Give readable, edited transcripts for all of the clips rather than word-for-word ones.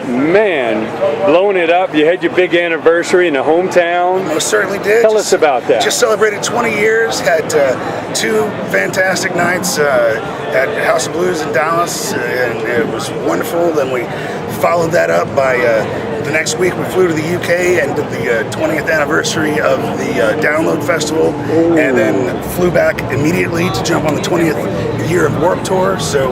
Man, blowing it up. You had your big anniversary in the hometown. Most certainly did. Tell us about that. Just celebrated 20 years. Had two fantastic nights at House of Blues in Dallas, and it was wonderful. Then we followed that up by the next week we flew to the UK and did the 20th anniversary of the Download Festival. Ooh. And then flew back immediately to jump on the 20th year of Warped Tour. So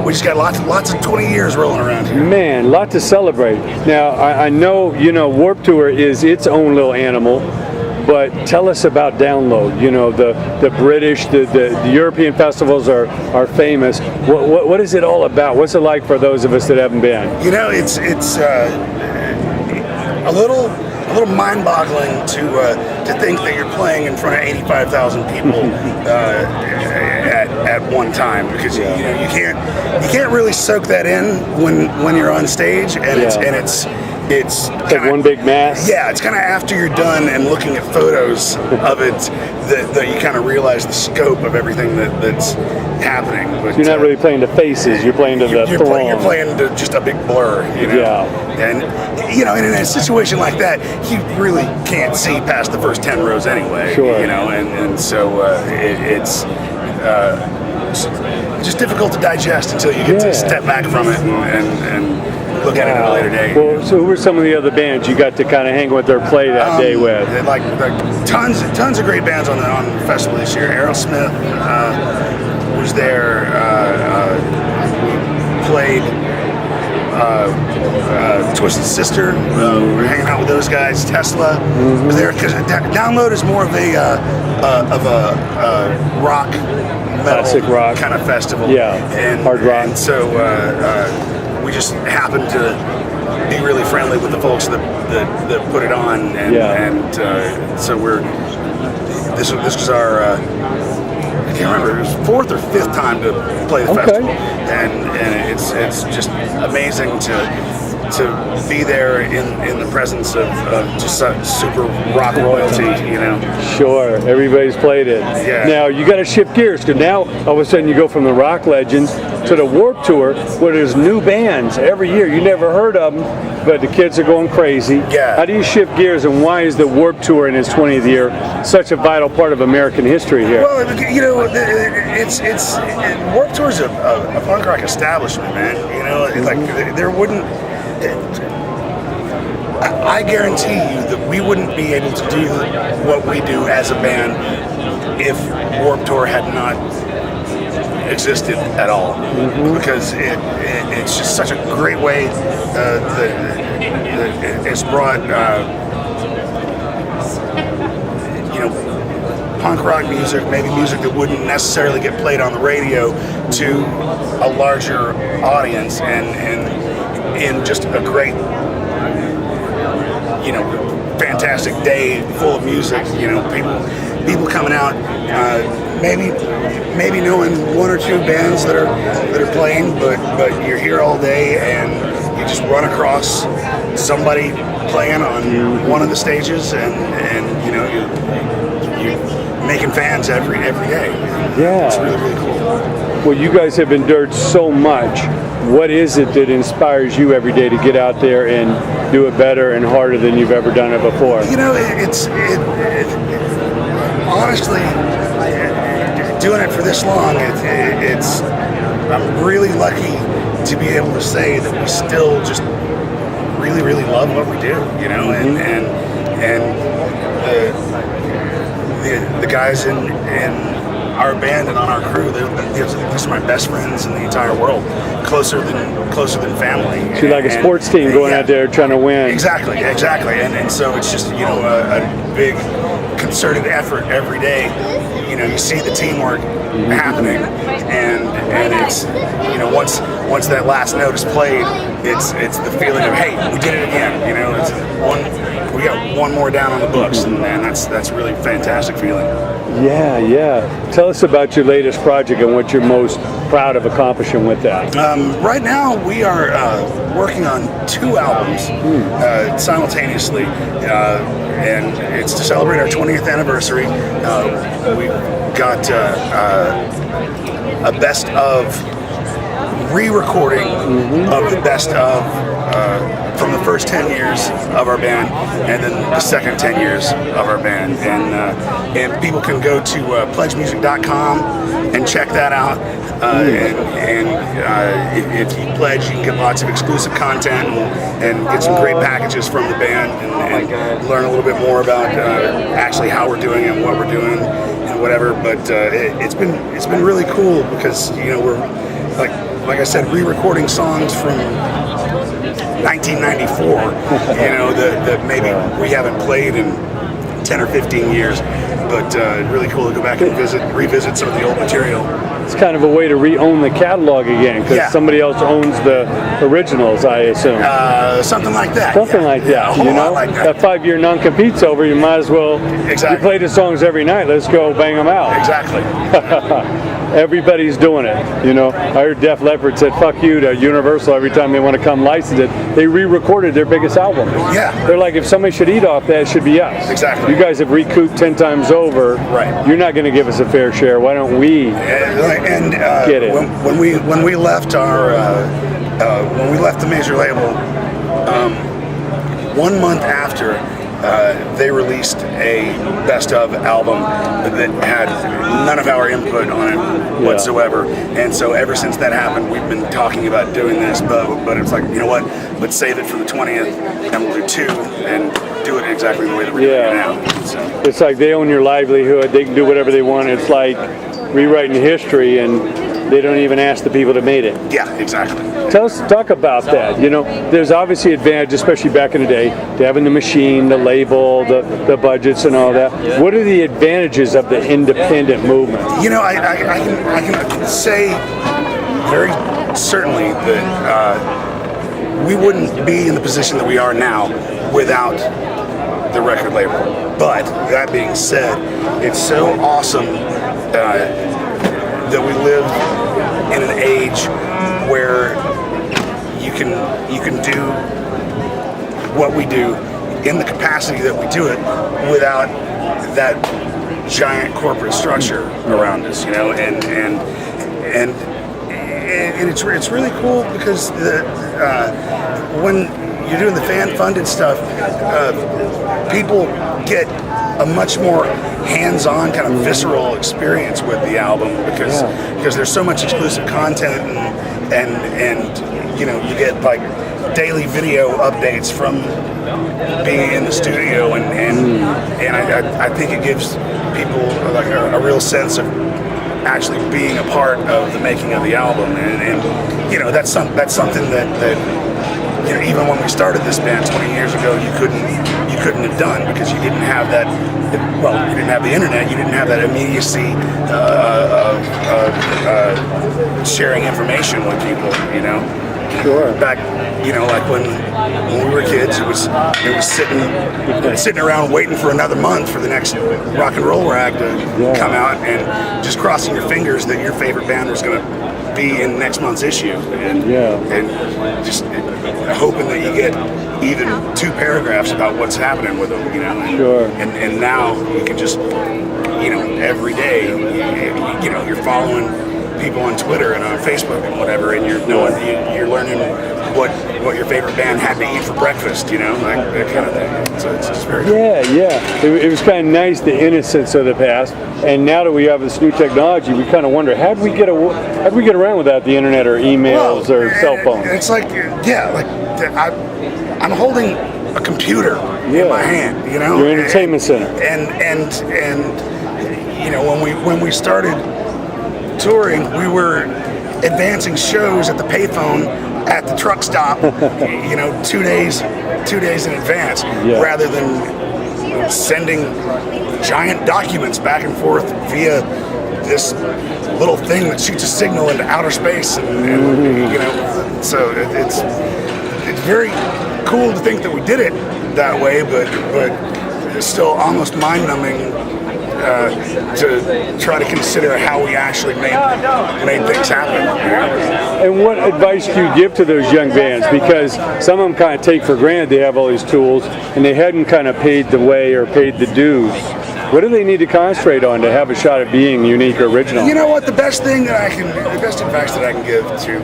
we just got lots of 20 years rolling around here. Man, lot to celebrate. Now, I know, Warped Tour is its own little animal, but tell us about Download. The British, the European festivals are famous. What is it all about? What's it like for those of us that haven't been? It's a little mind-boggling to think that you're playing in front of 85,000 people at one time, because you can't really soak that in when you're on stage, and it's like one big mass. Yeah, it's kind of after you're done and looking at photos of it that you kind of realize the scope of everything that's happening. But you're not really playing to faces; you're playing to the throng. You're playing to just a big blur. Yeah. And and in a situation like that, you really can't see past the first 10 rows anyway. Sure. And so it's just difficult to digest until you get to step back from it and look at it at a later date. Well, so who were some of the other bands you got to kind of hang with or play that day with? Like tons of great bands on the festival this year. Aerosmith was there. We played Twisted Sister. We were hanging out with those guys. Tesla was there, because Download is more of a rock, metal, classic rock kind of festival. Yeah, and hard rock. And so we just happened to be really friendly with the folks that put it on, and so this was our I can't remember, it was fourth or fifth time to play the festival, and it's just amazing to be there in the presence of just super rock royalty, Sure, everybody's played it. Yeah. Now you got to shift gears, because now all of a sudden you go from the rock legends to the Warped Tour, where there's new bands every year. You never heard of them, but the kids are going crazy. Yeah. How do you shift gears, and why is the Warped Tour in its 20th year such a vital part of American history here? Well, it's Warped Tour is a punk rock establishment, man. Like there wouldn't. I guarantee you that we wouldn't be able to do what we do as a band if Warped Tour had not existed at all, because it's just such a great way that it's brought punk rock music, maybe music that wouldn't necessarily get played on the radio, to a larger audience, and in just a great, fantastic day full of music. People coming out, maybe knowing one or two bands that are playing, but you're here all day and you just run across somebody playing on one of the stages, and you're making fans every day. Yeah, it's really, really cool. Well, you guys have endured so much. What is it that inspires you every day to get out there and do it better and harder than you've ever done it before? Honestly, doing it for this long, I'm really lucky to be able to say that we still just really, really love what we do, and the guys in our band and on our crew, these are my best friends in the entire world, closer than family. So you're like a sports team going out there trying to win. Exactly, and so it's just a big concerted effort every day. You see the teamwork happening, and it's once that last note is played, it's the feeling of, hey, we did it again. We got one more down on the books, and that's really fantastic feeling. Yeah. Tell us about your latest project and what you're most proud of accomplishing with that. Right now, we are working on 2 albums simultaneously, and it's to celebrate our 20th anniversary. We've got a best of re-recording of the best of from the first 10 years of our band, and then the second 10 years of our band. And people can go to pledgemusic.com and check that out. If you pledge, you can get lots of exclusive content and get some great packages from the band and learn a little bit more about actually how we're doing and what we're doing and whatever. But it's been really cool because we're like I said, re-recording songs from 1994, that maybe we haven't played in 10 or 15 years, but really cool to go back and revisit some of the old material. It's kind of a way to re-own the catalog again, because somebody else owns the originals, I assume. Something like that. Something like that. A whole lot like that. That 5-year non-compete's over, you might as well. Exactly. You play the songs every night, let's go bang them out. Exactly. Everybody's doing it. I heard Def Leppard said "fuck you" to Universal every time they want to come license it. They re-recorded their biggest album. Yeah. They're like, if somebody should eat off that, it should be us. Exactly. You guys have recouped 10 times over. Right. You're not going to give us a fair share. Why don't we get it? When we left the major label, 1 month after. They released a best of album that had none of our input on it whatsoever, and so ever since that happened, we've been talking about doing this, but it's like, you know what, let's save it for the 20th, and we'll do 2 and do it exactly the way that we're doing it now. So. It's like they own your livelihood, they can do whatever they want. It's like rewriting history, and they don't even ask the people that made it. Yeah, exactly. Talk about that. There's obviously advantage, especially back in the day, to having the machine, the label, the budgets, and all that. What are the advantages of the independent movement? I can say very certainly that we wouldn't be in the position that we are now without the record label. But that being said, it's so awesome that we live in an age where you can do what we do in the capacity that we do it without that giant corporate structure around us, and it's really cool because when you're doing the fan-funded stuff, people get a much more hands-on, kind of visceral experience with the album because there's so much exclusive content and you get like daily video updates from being in the studio and I think it gives people like a real sense of actually being a part of the making of the album and that's something that even when we started this band 20 years ago, you couldn't have done because you didn't have that. Well, you didn't have the internet. You didn't have that immediacy of sharing information with people. Sure. Back, like when we were kids, it was sitting around waiting for another month for the next rock and roll rag to come out, and just crossing your fingers that your favorite band was going to be in next month's issue, and just hoping that you get even 2 paragraphs about what's happening with them, Sure. And now you can just, every day, you're following people on Twitter and on Facebook and whatever, and you're learning what your favorite band had to eat for breakfast, like that kind of thing. So it's just very cool. Yeah. It was kind of nice, the innocence of the past, and now that we have this new technology, we kind of wonder how'd we get around without the internet or emails or cell phones? It's like I'm holding a computer in my hand, Your entertainment center. And when we started touring, we were advancing shows at the payphone at the truck stop, 2 days in advance, rather than sending giant documents back and forth via this little thing that shoots a signal into outer space, and so it's very cool to think that we did it that way, but it's still almost mind-numbing to try to consider how we actually made things happen. And what advice do you give to those young bands? Because some of them kind of take for granted they have all these tools, and they hadn't kind of paid the way or paid the dues What do they need to concentrate on to have a shot at being unique or original? You know what? The best advice that I can give to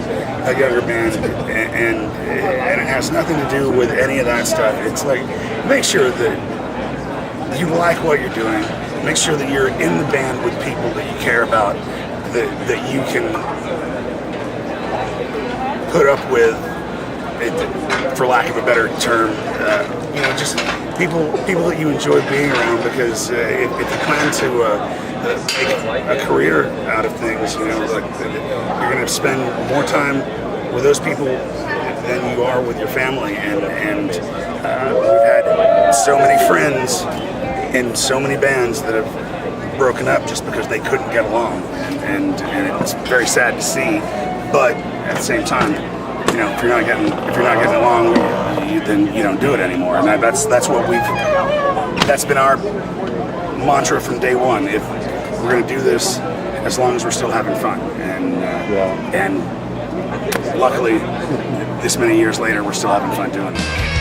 a younger band, and it has nothing to do with any of that stuff. It's like, make sure that you like what you're doing. Make sure that you're in the band with people that you care about, that you can put up with, for lack of a better term, just people that you enjoy being around. Because if you plan to make a career out of things, you're going to spend more time with those people than you are with your family. And we've had so many friends in so many bands that have broken up just because they couldn't get along, and it's very sad to see. But at the same time, if you're not getting along, then you don't do it anymore. And that's been our mantra from day one. If we're going to do this, as long as we're still having fun, and luckily, this many years later, we're still having fun doing it.